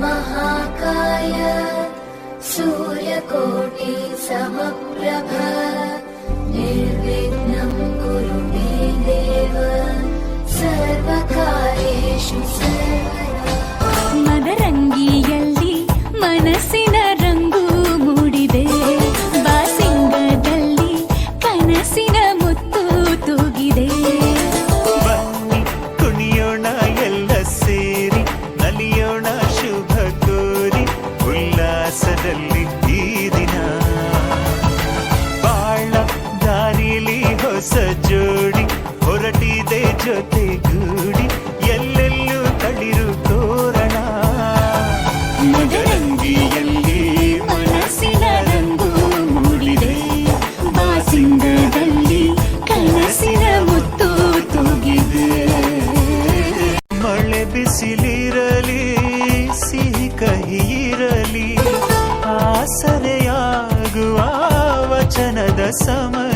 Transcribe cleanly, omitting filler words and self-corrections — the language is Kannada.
महाकाय सूर्यकोटि समप्रभ निर्विघ्नं कुरु मे देव सर्वकार्येषु सर्वदा। ಮದರಂಗಿಯಲ್ಲಿ ಮನಸ್ಸಿನ ರಂಗು ಮೂಡಿದೆ, ಬಾಸಿಂಗದಲ್ಲಿ ಕನಸಿನ ಮುತ್ತು ತೂಗಿದೆ. ಬನ್ನಿ ಕುಣಿಯೋಣ ಎಲ್ಲ ಸೇರಿ, ನಲಿಯೋಣ ಶುಭ ಕೋರಿ, ಉಲ್ಲಾಸದಲ್ಲಿ ಈ ದಿನ ಬಾಳ ದಾರಿಲಿ ಹೊಸ ಜೋಡಿ ಹೊರಟಿದೆ ಜೊತೆಗೂಡಿ, ಎಲ್ಲೆಲ್ಲೂ ತಳಿರು ತೋರಣ. ಮದರಂಗಿಯಲ್ಲಿ ಮನಸ್ಸಿನ ರಂಗು ಮೂಡಿದೆ, ಬಾಸಿಂಗದಲ್ಲಿ ಕನಸಿನ ಮುತ್ತು ತೂಗಿದೆ. ಮಳೆ ಬಿಸಿಲಿರಲಿ, ಸಿಹಿ ಕಹಿ ಇರಲಿ, ಆಸರೆಯಾಗುವ ವಚನದ ಸಮಯ